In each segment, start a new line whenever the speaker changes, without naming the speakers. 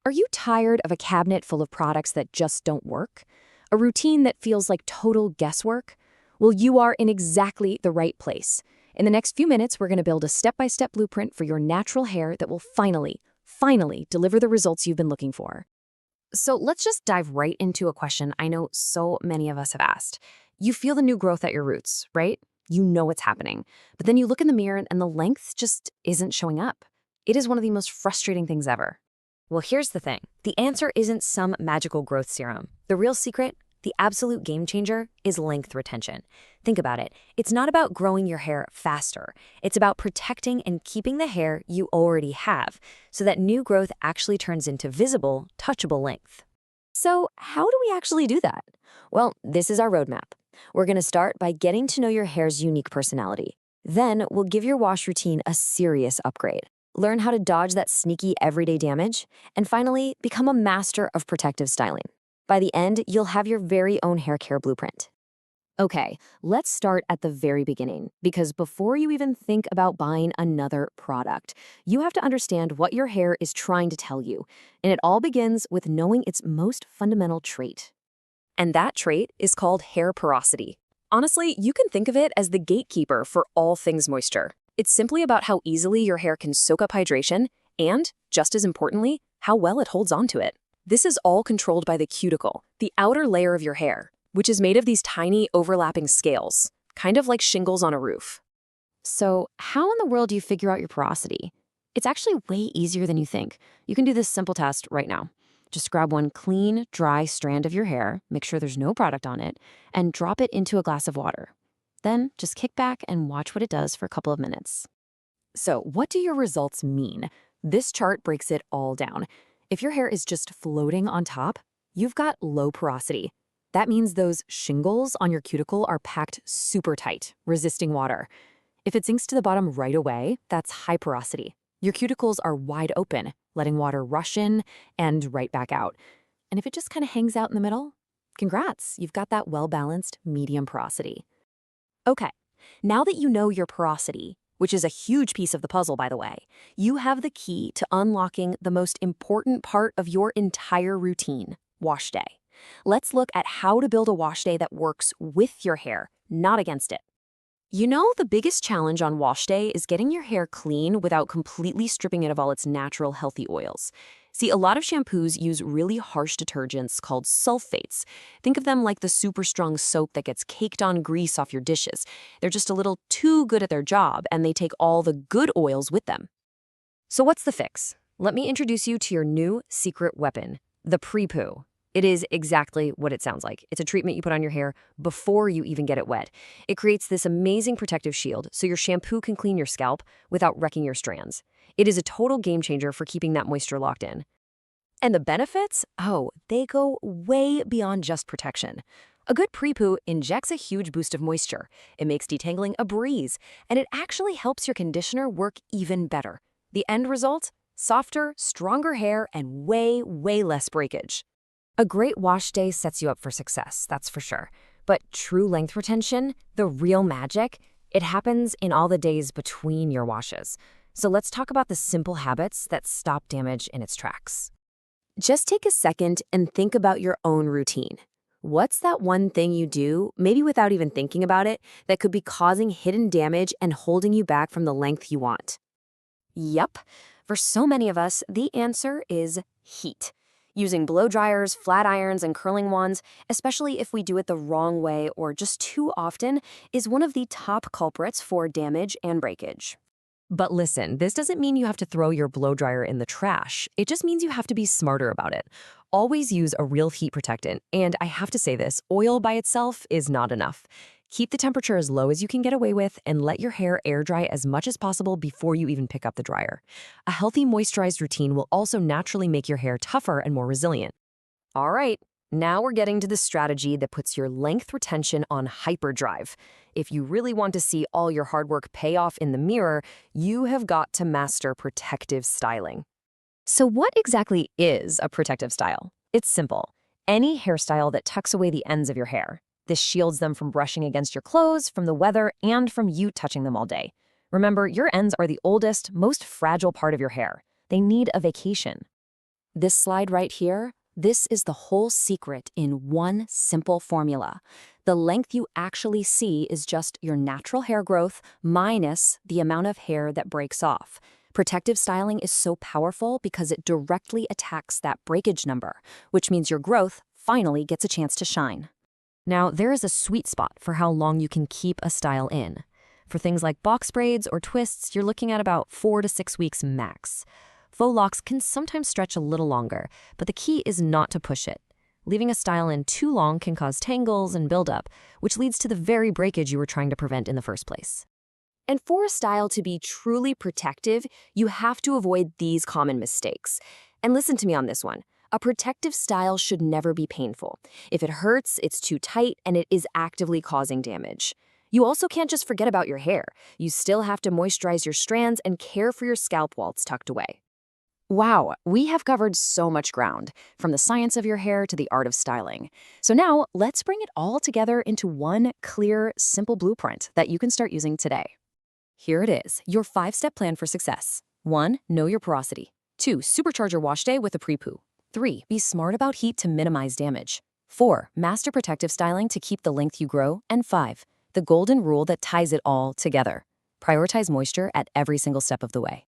Are you tired of a cabinet full of products that just don't work? A routine that feels like total guesswork? Well, you are in exactly the right place. In the next few minutes, we're going to build a step-by-step blueprint for your natural hair that will finally deliver the results you've been looking for. So let's just dive right into a question I know so many of us have asked. You feel the new growth at your roots, right? You know it's happening. But then you look in the mirror and the length just isn't showing up. It is one of the most frustrating things ever. Well, here's the thing. The answer isn't some magical growth serum. The real secret, the absolute game changer, is length retention. Think about it. It's not about growing your hair faster. It's about protecting and keeping the hair you already have so that new growth actually turns into visible, touchable length. So how do we actually do that? Well, this is our roadmap. We're going to start by getting to know your hair's unique personality. Then we'll give your wash routine a serious upgrade. Learn how to dodge that sneaky everyday damage, and finally, become a master of protective styling. By the end, you'll have your very own hair care blueprint. Okay, let's start at the very beginning, because before you even think about buying another product, you have to understand what your hair is trying to tell you, and it all begins with knowing its most fundamental trait. And that trait is called hair porosity. Honestly, you can think of it as the gatekeeper for all things moisture. It's simply about how easily your hair can soak up hydration and, just as importantly, how well it holds onto it. This is all controlled by the cuticle, the outer layer of your hair, which is made of these tiny overlapping scales, kind of like shingles on a roof. So, how in the world do you figure out your porosity? It's actually way easier than you think. You can do this simple test right now. Just grab one clean, dry strand of your hair, make sure there's no product on it, and drop it into a glass of water. Then just kick back and watch what it does for a couple of minutes. So what do your results mean? This chart breaks it all down. If your hair is just floating on top, you've got low porosity. That means those shingles on your cuticle are packed super tight, resisting water. If it sinks to the bottom right away, that's high porosity. Your cuticles are wide open, letting water rush in and right back out. And if it just kind of hangs out in the middle, congrats, you've got that well-balanced medium porosity. Okay, now that you know your porosity, which is a huge piece of the puzzle, by the way, you have the key to unlocking the most important part of your entire routine, wash day. Let's look at how to build a wash day that works with your hair, not against it. You know, the biggest challenge on wash day is getting your hair clean without completely stripping it of all its natural, healthy oils. See, a lot of shampoos use really harsh detergents called sulfates. Think of them like the super strong soap that gets caked on grease off your dishes. They're just a little too good at their job, and they take all the good oils with them. So what's the fix? Let me introduce you to your new secret weapon, the pre-poo. It is exactly what it sounds like. It's a treatment you put on your hair before you even get it wet. It creates this amazing protective shield so your shampoo can clean your scalp without wrecking your strands. It is a total game changer for keeping that moisture locked in. And the benefits? Oh, they go way beyond just protection. A good pre-poo injects a huge boost of moisture. It makes detangling a breeze, and it actually helps your conditioner work even better. The end result? Softer, stronger hair and way less breakage. A great wash day sets you up for success, that's for sure. But true length retention, the real magic, it happens in all the days between your washes. So let's talk about the simple habits that stop damage in its tracks. Just take a second and think about your own routine. What's that one thing you do, maybe without even thinking about it, that could be causing hidden damage and holding you back from the length you want? Yep, for so many of us, the answer is heat. Using blow dryers, flat irons, and curling wands, especially if we do it the wrong way or just too often, is one of the top culprits for damage and breakage. But listen, this doesn't mean you have to throw your blow dryer in the trash. It just means you have to be smarter about it. Always use a real heat protectant, and I have to say this, oil by itself is not enough. Keep the temperature as low as you can get away with and let your hair air dry as much as possible before you even pick up the dryer. A healthy moisturized routine will also naturally make your hair tougher and more resilient. All right, now we're getting to the strategy that puts your length retention on hyperdrive. If you really want to see all your hard work pay off in the mirror, you have got to master protective styling. So what exactly is a protective style? It's simple. Any hairstyle that tucks away the ends of your hair. This shields them from brushing against your clothes, from the weather, and from you touching them all day. Remember, your ends are the oldest, most fragile part of your hair. They need a vacation. This slide right here, this is the whole secret in one simple formula. The length you actually see is just your natural hair growth minus the amount of hair that breaks off. Protective styling is so powerful because it directly attacks that breakage number, which means your growth finally gets a chance to shine. Now, there is a sweet spot for how long you can keep a style in. For things like box braids or twists, you're looking at about 4 to 6 weeks max. Faux locks can sometimes stretch a little longer, but the key is not to push it. Leaving a style in too long can cause tangles and buildup, which leads to the very breakage you were trying to prevent in the first place. And for a style to be truly protective, you have to avoid these common mistakes. And listen to me on this one. A protective style should never be painful. If it hurts, it's too tight, and it is actively causing damage. You also can't just forget about your hair. You still have to moisturize your strands and care for your scalp while it's tucked away. Wow, we have covered so much ground, from the science of your hair to the art of styling. So now, let's bring it all together into one clear, simple blueprint that you can start using today. Here it is, your 5-step plan for success. 1. Know your porosity. 2. Supercharge your wash day with a pre-poo. 3. Be smart about heat to minimize damage. 4. Master protective styling to keep the length you grow. And 5. The golden rule that ties it all together. Prioritize moisture at every single step of the way.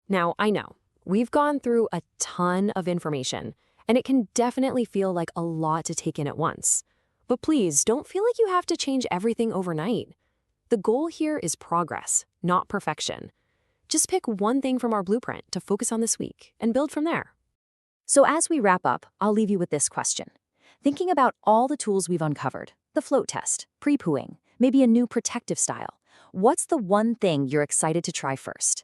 Now, I know, we've gone through a ton of information, and it can definitely feel like a lot to take in at once. But please, don't feel like you have to change everything overnight. The goal here is progress, not perfection. Just pick one thing from our blueprint to focus on this week and build from there. So as we wrap up, I'll leave you with this question. Thinking about all the tools we've uncovered, the float test, pre-pooing, maybe a new protective style, what's the one thing you're excited to try first?